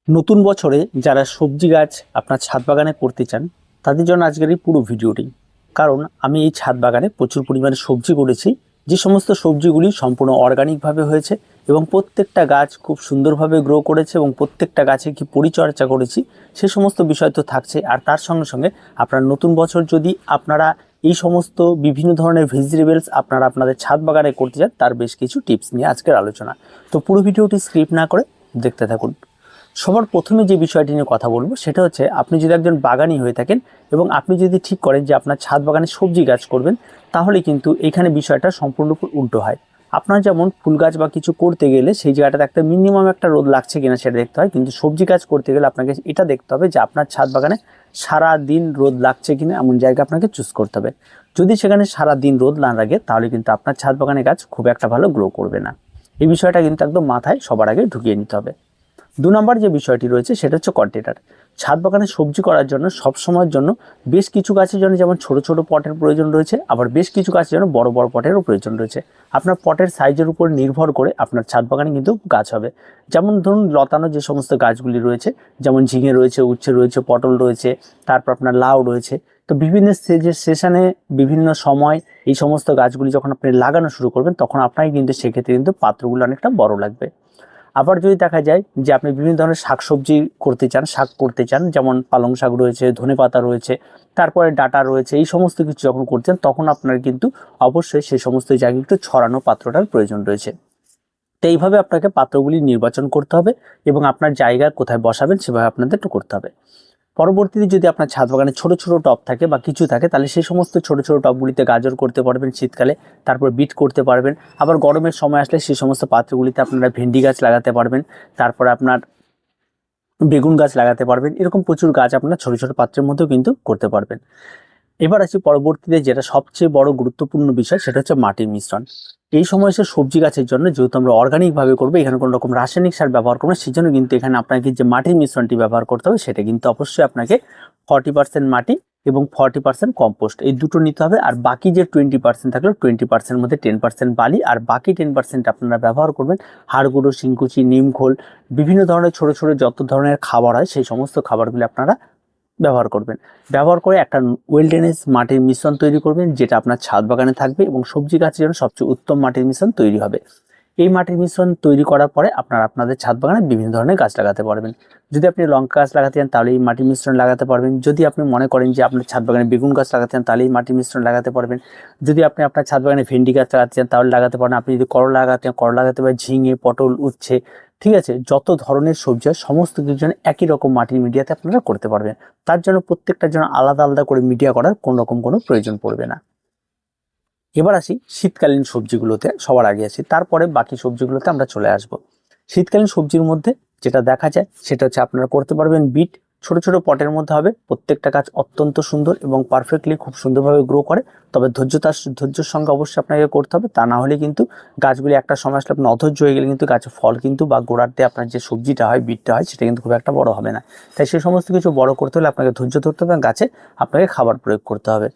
নতুন বছরে যারা সবজি গাছ আপনার ছাদ বাগানে করতে চান তাদের জন্য আজকের এই পুরো ভিডিওটি। কারণ আমি এই ছাদ বাগানে প্রচুর পরিমাণে সবজি করেছি, যে সমস্ত সবজিগুলি সম্পূর্ণ অর্গানিকভাবে হয়েছে এবং প্রত্যেকটা গাছ খুব সুন্দরভাবে গ্রো করেছে এবং প্রত্যেকটা গাছে কি পরিচর্যা করেছি সে সমস্ত বিষয় তো থাকছে। আর তার সঙ্গে সঙ্গে আপনার নতুন বছর যদি আপনারা এই সমস্ত বিভিন্ন ধরনের ভেজিটেবলস আপনারা আপনাদের ছাদ বাগানে করতে চান তার বেশ কিছু টিপস নিয়ে আজকের আলোচনা। তো পুরো ভিডিওটি স্ক্রিপ্ট না করে দেখতে থাকুন। সবার প্রথমে যে বিষয়টি নিয়ে কথা বলবো সেটা হচ্ছে, আপনি যদি একজন বাগানি হয়ে থাকেন এবং আপনি যদি ঠিক করেন যে আপনার ছাদ বাগানে সবজি গাছ করবেন, তাহলে কিন্তু এখানে বিষয়টা সম্পূর্ণ উল্টো হয়। আপনার যেমন ফুল গাছ বা কিছু করতে গেলে সেই জায়গাটাতে একটা মিনিমাম একটা রোদ লাগছে কিনা সেটা দেখতে হয়, কিন্তু সবজি গাছ করতে গেলে আপনাকে এটা দেখতে হবে যে আপনার ছাদ বাগানে সারা দিন রোদ লাগছে কিনা, এমন জায়গা আপনাকে চুজ করতে হবে। যদি সেখানে সারা দিন রোদ না লাগে তাহলে কিন্তু আপনার ছাদ বাগানে গাছ খুব একটা ভালো গ্রো করবে না। এই বিষয়টা কিন্তু একদম মাথায় সবার আগে ঢুকিয়ে নিতে হবে। 2 নম্বর যে বিষয়টি রয়েছে সেটা হচ্ছে কন্টেনার। ছাদ বাগানে সবজি করার জন্য সব সময়ের জন্য বেশ কিছু গাছের জন্য যেমন ছোট ছোট পটের প্রয়োজন রয়েছে, আবার বেশ কিছু গাছের জন্য বড় বড় পটেরও প্রয়োজন রয়েছে। আপনার পটের সাইজের উপর নির্ভর করে আপনার ছাদ বাগানে কিন্তু গাছ হবে। যেমন ধরুন লতানো যে সমস্ত গাছগুলি রয়েছে, যেমন ঝিঙে রয়েছে, উচ্ছে রয়েছে, পটল রয়েছে, তারপর আপনার লাউ রয়েছে। তো বিভিন্ন স্টেজের সেশনে বিভিন্ন সময় এই সমস্ত গাছগুলি যখন আপনি লাগানো শুরু করবেন তখন আপনাকে কিন্তু সেক্ষেত্রে কিন্তু পাত্রগুলো অনেকটা বড় লাগবে। আবার যদি দেখা যায় যে আপনি বিভিন্ন ধরনের শাকসবজি করতে চান, শাক করতে চান, যেমন পালং শাক রয়েছে, ধনেপাতা রয়েছে, তারপরে ডাঁটা রয়েছে, এই সমস্ত কিছু যখন করছেন তখন আপনার কিন্তু অবশ্যই সেই সমস্ত জায়গায় একটু ছড়ানো পাত্রটার প্রয়োজন রয়েছে। তো এইভাবে আপনাকে পাত্রগুলি নির্বাচন করতে হবে এবং আপনার জায়গা কোথায় বসাবেন সেভাবে আপনাদের একটু করতে হবে। পরবর্তীতে যদি আপনার ছাদ বাগানে ছোট ছোট টব থাকে বা কিছু থাকে, তাহলে সেই সমস্ত ছোট ছোট টবগুলিতে গাজর করতে পারবেন শীতকালে, তারপর বিট করতে পারবেন। আবার গরমের সময় আসলে সেই সমস্ত পাত্রগুলিতে আপনারা ভেন্ডি গাছ লাগাতে পারবেন, তারপরে আপনার বেগুন গাছ লাগাতে পারবেন। এরকম প্রচুর গাছ আপনার ছোট ছোট পাত্রের মধ্যেও কিন্তু করতে পারবেন। এবার আসি পরবর্তীতে যেটা সবচেয়ে বড় গুরুত্বপূর্ণ বিষয়, সেটা হচ্ছে মাটির মিশ্রণ। এই সময় এসে সবজি গাছের জন্য যেহেতু আমরা অর্গানিকভাবে করবো, এখানে কোনো রকম রাসায়নিক সার ব্যবহার করবো না, সেই জন্য কিন্তু এখানে আপনাকে যে মাটির মিশ্রণটি ব্যবহার করতে হবে সেটা কিন্তু অবশ্যই আপনাকে 40% মাটি এবং 40% কম্পোস্ট, এই দুটো নিতে হবে। আর বাকি যে 20% থাকলো, 20% মধ্যে 10% বালি আর বাকি 10% আপনারা ব্যবহার করবেন হাড় গুঁড়ো, শিংকুচি, নিম খোল, বিভিন্ন ধরনের ছোট ছোট যত ধরনের খাবার হয় সেই সমস্ত খাবারগুলি আপনারা ব্যবহার করবেন। ব্যবহার করে একটা ওয়েলডেনেস মাটির মিশ্রণ তৈরি করবেন, যেটা আপনার ছাদ বাগানে থাকবে এবং সবজি গাছের জন্য সবচেয়ে উত্তম মাটির মিশ্রণ তৈরি হবে। এই মাটির মিশ্রণ তৈরি করার পরে আপনারা আপনাদের ছাদ বাগানে বিভিন্ন ধরনের গাছ লাগাতে পারবেন। যদি আপনি লঙ্কা গাছ লাগাতে চান তাহলে এই মাটির মিশ্রণ লাগাতে পারবেন। যদি আপনি মনে করেন যে আপনার ছাদ বাগানে বেগুন গাছ লাগাতে চান তাহলে এই মাটির মিশ্রণ লাগাতে পারবেন। যদি আপনি আপনার ছাদ বাগানে ভেন্ডি গাছ লাগাতে চান তাহলে লাগাতে পারেন। আপনি যদি করলা লাগাতে চান করলা লাগাতে পারেন, ঝিঙে, পটল, উচ্ছে, ঠিক আছে, যত ধরনের সবজি হয় সমস্ত কিছুর জন্য একই রকম মাটির মিডিয়াতে আপনারা করতে পারবেন। তার জন্য প্রত্যেকটার জন্য আলাদা আলাদা করে মিডিয়া করার কোনো রকম কোনো প্রয়োজন পড়বে না। এবার আসি শীতকালীন সবজিগুলোতে, সবার আগে আসি, তারপরে বাকি সবজিগুলোতে আমরা চলে আসব। শীতকালীন সবজির মধ্যে যেটা দেখা যায় সেটা হচ্ছে আপনারা করতে পারবেন বিট। ছোট ছোট পটের মধ্যে হবে, প্রত্যেকটা গাছ অত্যন্ত সুন্দর এবং পারফেক্টলি খুব সুন্দরভাবে গ্রো করে। তবে ধৈর্যের সঙ্গে অবশ্যই আপনাকে করতে হবে, তা না হলে কিন্তু গাছগুলি একটা সময় আসলে আপনার অধৈর্য হয়ে গেলে কিন্তু গাছের ফল কিন্তু বা গোড়াতে আপনার যে সবজিটা হয়, বিটটা হয়, সেটা কিন্তু খুব একটা বড় হবে না। তাই সেই সমস্ত কিছু বড় করতে হলে আপনাকে ধৈর্য ধরতে হবে, গাছে আপনাকে খাবার প্রয়োগ করতে হবে।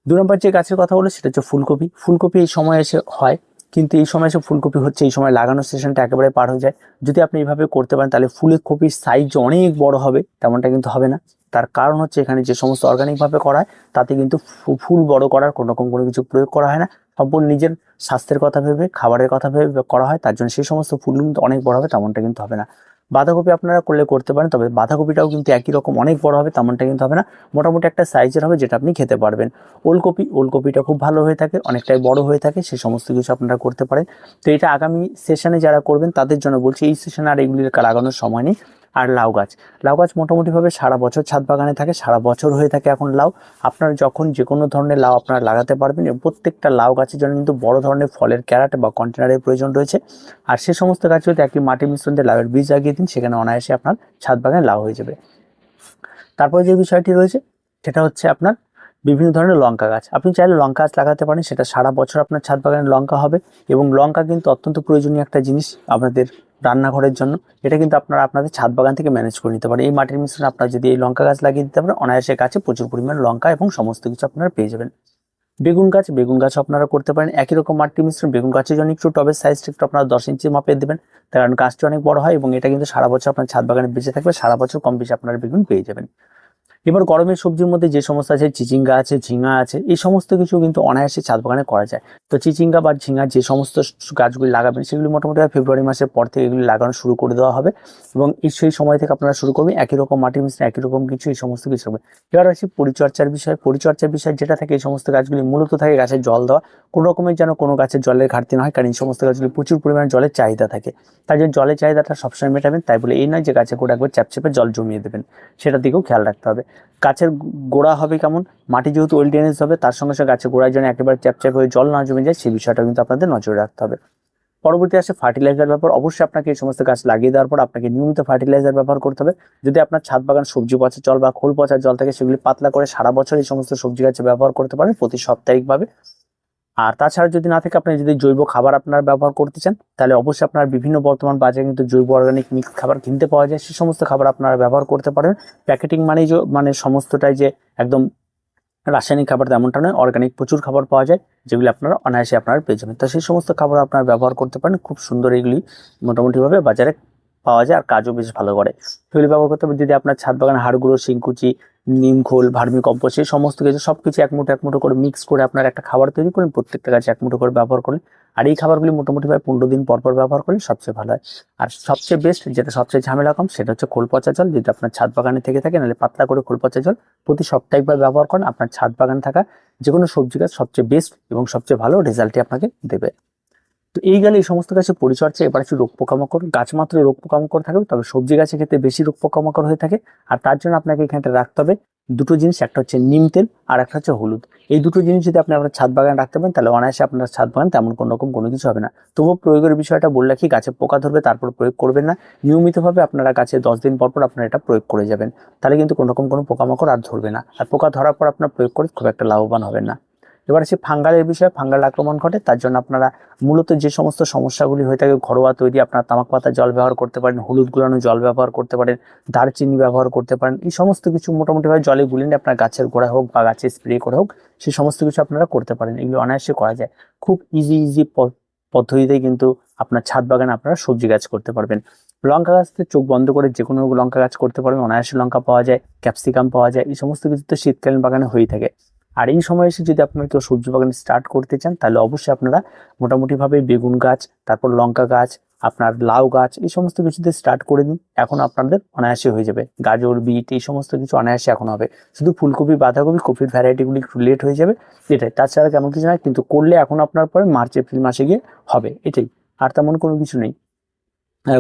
2 নম্বর যে গাছের কথা বলে সেটা হচ্ছে ফুলকপি। ফুলকপি এই সময় এসে হয়, কিন্তু এই সময় এসে ফুলকপি হচ্ছে এই সময় লাগানোর সেশনটা একেবারে পার হয়ে যায়। যদি আপনি এইভাবে করতে পারেন তাহলে ফুলকপির সাইজ অনেক বড় হবে, তেমনটা কিন্তু হবে না। তার কারণ হচ্ছে এখানে যে সমস্ত অর্গানিকভাবে করা হয় তাতে কিন্তু ফুল বড় করার কোনো রকম কোনো কিছু প্রয়োগ করা হয় না। সম্পূর্ণ নিজের স্বাস্থ্যের কথা ভেবে, খাবারের কথা ভেবে করা হয়, তার জন্য সেই সমস্ত ফুল কিন্তু অনেক বড় হবে, তেমনটা কিন্তু হবে না। বাঁধাকপি আপনারা করলে করতে পারেন, তবে বাঁধাকপিটাও কিন্তু একই রকম অনেক বড় হবে, তেমনটা কিন্তু হবে না। মোটামুটি একটা সাইজের হবে যেটা আপনি খেতে পারবেন। ওলকপিটা খুব ভালো হয়ে থাকে, অনেকটাই বড় হয়ে থাকে, সেই সমস্ত কিছু আপনারা করতে পারেন। তো এটা আগামী সেশনে যারা করবেন তাদের জন্য বলছি, এই সেশনে আর এগুলির লাগানোর সময় নেই। আর লাউ গাছ মোটামুটিভাবে সারা বছর ছাদ বাগানে থাকে, সারা বছর হয়ে থাকে এখন লাউ। আপনারা যখন যে কোনো ধরনের লাউ আপনারা লাগাতে পারবেন এবং প্রত্যেকটা লাউ গাছের জন্য কিন্তু বড় ধরনের ফলের ক্যারেট বা কন্টেনারের প্রয়োজন রয়েছে। আর সে সমস্ত গাছ যদি একটি মাটির মিশ্রণ দিয়ে লাউয়ের বীজ লাগিয়ে দিন, সেখানে অনায়াসে আপনার ছাদ বাগানে লাউ হয়ে যাবে। তারপরে যে বিষয়টি রয়েছে সেটা হচ্ছে আপনার বিভিন্ন ধরনের লঙ্কা গাছ। আপনি চাইলে লঙ্কা গাছ লাগাতে পারেন, সেটা সারা বছর আপনার ছাদ বাগানে লঙ্কা হবে। এবং লঙ্কা কিন্তু অত্যন্ত প্রয়োজনীয় একটা জিনিস আপনাদের রান্নাঘরের জন্য। এটা কিন্তু আপনারা আপনাদের ছাদ বাগান থেকে ম্যানেজ করে নিতে পারেন। এই মাটির মিশ্রণে আপনারা যদি এই লঙ্কা গাছ লাগিয়ে দিতে পারেন, অনায়াসে গাছে প্রচুর পরিমাণ লঙ্কা এবং সমস্ত কিছু আপনারা পেয়ে যাবেন। বেগুন গাছ আপনারা করতে পারেন একই রকম মাটি মিশ্রণ। বেগুন গাছের জন্য একটু টবের সাইজটা একটু আপনারা 10 ইঞ্চি মাপে দেবেন, তার কারণ গাছটা অনেক বড় হয় এবং এটা কিন্তু সারা বছর আপনার ছাদ বাগানে বেঁচে থাকবে, সারা বছর কম বেশি আপনারা বেগুন পেয়ে যাবেন। এবার গরমের সবজির মধ্যে যে সমস্ত আছে, চিচিঙ্গা আছে, ঝিঙা আছে, এই সমস্ত কিছু কিন্তু অনায়াসে ছাদ বাগানে করা যায়। তো চিচিঙ্গা বা ঝিঙা যে সমস্ত গাছগুলি লাগাবেন সেগুলি মোটামুটি ফেব্রুয়ারি মাসের পর থেকে এগুলি লাগানো শুরু করে দেওয়া হবে এবং সেই সময় থেকে আপনারা শুরু করবেন একই রকম মাটি মিশ্রণ, একই রকম কিছু, এই সমস্ত কিছু হবে। এবার আসি পরিচর্যার বিষয় যেটা থাকে, এই সমস্ত গাছগুলি মূলত থাকে গাছের জল দেওয়া, কোনো রকমের যেন কোনো গাছের জলের ঘাটতি না হয়, কারণ এই সমস্ত গাছগুলি প্রচুর পরিমাণে জলের চাহিদা থাকে। তাই জন্য জলের চাহিদাটা সবসময় মেটাবেন, তাই বলে এই নয় যে গাছে করে একবার চ্যাপচ্যাপে জল জমিয়ে দেবেন, সেটার দিকেও খেয়াল রাখতে হবে। গাছের গোড়া হবে কেমন, মাটি যেহেতু ওয়েল ড্রেনেজ হবে, তার সঙ্গে সঙ্গে গাছের গোড়ায় যেন একেবারে চ্যাপচ্যাপ হয়ে জল না জমে যায়, সেই বিষয়টা কিন্তু আপনাদের নজরে রাখতে হবে। পরবর্তী আসে ফার্টিলাইজার ব্যাপার। অবশ্যই আপনাকে এই সমস্ত গাছ লাগিয়ে দেওয়ার পর আপনাকে নিয়মিত ফার্টিলাইজার ব্যবহার করতে হবে। যদি আপনার ছাদ বাগান সবজি পচা জল বা খোল পচা জল থাকে, সেগুলি পাতলা করে সারা বছর এই সমস্ত সবজি গাছে ব্যবহার করতে পারেন প্রতি সাপ্তাহিকভাবে। আর তাছাড়া যদি না থাকে, আপনি যদি জৈব খাবার আপনার ব্যবহার করতে চান, তাহলে অবশ্যই আপনার বিভিন্ন বর্তমান বাজারে কিন্তু জৈব অর্গানিক মিক্স খাবার কিনতে পাওয়া যায়, সেই সমস্ত খাবার আপনারা ব্যবহার করতে পারেন। প্যাকেটিং মানে সমস্তটাই যে একদম রাসায়নিক খাবার তেমনটা নয়, অর্গানিক প্রচুর খাবার পাওয়া যায়, যেগুলি আপনারা অনায়াসে আপনারা পেয়ে যাবেন। তো সেই সমস্ত খাবার আপনারা ব্যবহার করতে পারেন, খুব সুন্দর এগুলি মোটামুটিভাবে বাজারে পাওয়া যায় আর কাজও বেশ ভালো করে। সেগুলি ব্যবহার করতে হবে। যদি আপনার ছাদ বাগানে হাড় গুঁড়ো, শিংকুচি, নিম খোল, ভার্মি কম্পোস্ট, এই সমস্ত কিছু সবকিছু এক মুঠো করে মিক্স করে আপনার একটা খাবার তৈরি করেন, প্রত্যেকটা গাছে এক মুঠো করে ব্যবহার করেন। আর এই খাবারগুলি মোটামুটিভাবে 15 দিন পর পর ব্যবহার করলে সবচেয়ে ভালো হয়। আর সবচেয়ে বেস্ট, যেটা সবচেয়ে ঝামেলা কম, সেটা হচ্ছে খোল পচা জল। যদি আপনার ছাদ বাগানে থেকে থাকে, নাহলে পাতলা করে খোল পচা জল প্রতি সপ্তাহে ব্যবহার করেন, আপনার ছাদ বাগান থাকা যে কোনো সবজি গাছ সবচেয়ে বেস্ট এবং সবচেয়ে ভালো রেজাল্টই আপনাকে দেবে। তো এই গেলে এই সমস্ত গাছের পরিচর্যা। এবার হচ্ছে রোগ পোকামাকড়। গাছ মাত্র রোগ পোকামাকড় থাকবে, তবে সবজি গাছের ক্ষেত্রে বেশি রোগ পোকামাকড় হয়ে থাকে। আর তার জন্য আপনাকে এখানে রাখতে হবে দুটো জিনিস, একটা হচ্ছে নিম তেল আর একটা হচ্ছে হলুদ। এই দুটো জিনিস যদি আপনি আপনার ছাদ বাগানে রাখতে পারেন, তাহলে অনায়াসে আপনার ছাদ বাগান তেমন কোনো রকম কোনো কিছু হবে না। তবুও প্রয়োগের বিষয়টা বলে রাখি, গাছে পোকা ধরবে তারপর প্রয়োগ করবেন না। নিয়মিতভাবে আপনারা গাছে 10 দিন পর পর আপনারা এটা প্রয়োগ করে যাবেন, তাহলে কিন্তু কোনো রকম কোনো পোকামাকড় আর ধরবে না। আর পোকা ধরার পর আপনার প্রয়োগ করে খুব একটা লাভবান হবেন না। এবার আসি ফাঙ্গালের বিষয়ে। ফাঙ্গাল আক্রমণ ঘটে, তার জন্য আপনারা মূলত যে সমস্ত সমস্যাগুলি হয়ে থাকে, ঘরোয়া তৈরি আপনার তামাক পাতা জল ব্যবহার করতে পারেন, হলুদ গুলানো জল ব্যবহার করতে পারেন, দারচিনি ব্যবহার করতে পারেন। এই সমস্ত কিছু মোটামুটিভাবে জলে গুলিয়ে আপনার গাছের গোড়া হোক বা গাছে স্প্রে করে হোক, সেই সমস্ত কিছু আপনারা করতে পারেন। এগুলো অনায়াসে করা যায়, খুব ইজি পদ্ধতিতে কিন্তু আপনার ছাদ বাগানে আপনারা সবজি গাছ করতে পারবেন। লঙ্কা গাছতে চোখ বন্ধ করে যে কোনো লঙ্কা গাছ করতে পারবেন, অনায়াসে লঙ্কা পাওয়া যায়, ক্যাপসিকাম পাওয়া যায়, এই সমস্ত কিছু তো শীতকালীন বাগানে হয়েই থাকে। আর এই সময় এসে যদি আপনারা কেউ সবজি বাগান স্টার্ট করতে চান, তাহলে অবশ্যই আপনারা মোটামুটিভাবে বেগুন গাছ, তারপর লঙ্কা গাছ, আপনার লাউ গাছ, এই সমস্ত কিছুতে স্টার্ট করে দিন। এখন আপনাদের অনায়াসে হয়ে যাবে। গাজর, বিট, এই সমস্ত কিছু অনায়াসে এখন হবে। শুধু ফুলকপি, বাঁধাকপি, কপির ভ্যারাইটিগুলি একটু লেট হয়ে যাবে, এটাই। তাছাড়া তেমন কিছু নয়, কিন্তু করলে এখন আপনার পরে মার্চ এপ্রিল মাসে গিয়ে হবে, এটাই। আর তেমন কোনো কিছু নেই।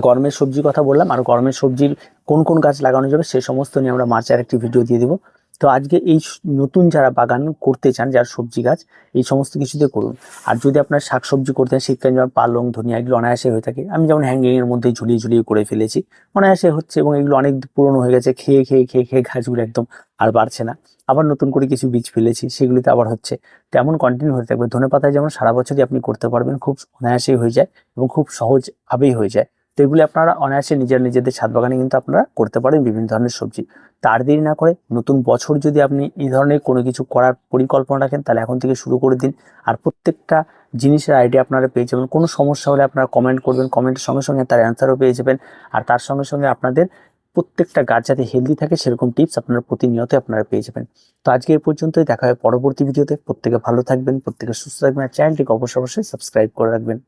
গরমের সবজির কথা বললাম, আর গরমের সবজির কোন কোন গাছ লাগানো যাবে সে সমস্ত নিয়ে আমরা মার্চে আরেকটি ভিডিও দিয়ে দিব। তো আজকে এই নতুন যারা বাগান করতে চান, যারা সবজি গাছ, এই সমস্ত কিছুতে করুন। আর যদি আপনার শাকসবজি করতে চান, শীতকালে যেমন পালং, ধনিয়া, এগুলো অনায়াসে হয়ে থাকে। আমি যেমন হ্যাঙ্গিং এর মধ্যে ঝুলিয়ে ঝুলিয়ে করে ফেলেছি, অনায়াসে হচ্ছে এবং এগুলো অনেক পুরনো হয়ে গেছে, খেয়ে খেয়ে খেয়ে খেয়ে গাছগুলো একদম আর বাড়ছে না। আবার নতুন করে কিছু বীজ ফেলেছি, সেগুলিতে আবার হচ্ছে। তেমন কন্টিনিউ হতে থাকবে। ধনেপাতায় যেমন সারা বছরই আপনি করতে পারবেন, খুব অনায়াসেই হয়ে যায় এবং খুব সহজভাবেই হয়ে যায়। তো এগুলি আপনারা অনায়াসে নিজেদের ছাদ বাগানে কিন্তু আপনারা করতে পারেন বিভিন্ন ধরনের সবজি। তার দেরি না করে নতুন বছর যদি আপনি এই ধরনের কোনো কিছু করার পরিকল্পনা রাখেন, তাহলে এখন থেকে শুরু করে দিন। আর প্রত্যেকটা জিনিসের আইডিয়া আপনারা পেয়ে যাবেন। কোনো সমস্যা হলে আপনারা কমেন্ট করবেন, কমেন্টের সঙ্গে সঙ্গে তার অ্যান্সারও পেয়ে যাবেন। আর তার সঙ্গে সঙ্গে আপনাদের প্রত্যেকটা গাছ যাতে হেলদি থাকে সেরকম টিপস আপনারা প্রতিনিয়ত আপনারা পেয়ে যাবেন। তো আজকে এই পর্যন্তই, দেখা হয় পরবর্তী ভিডিওতে। প্রত্যেকে ভালো থাকবেন, প্রত্যেকে সুস্থ থাকবেন, আর চ্যানেলটিকে অবশ্যই সাবস্ক্রাইব করে রাখবেন।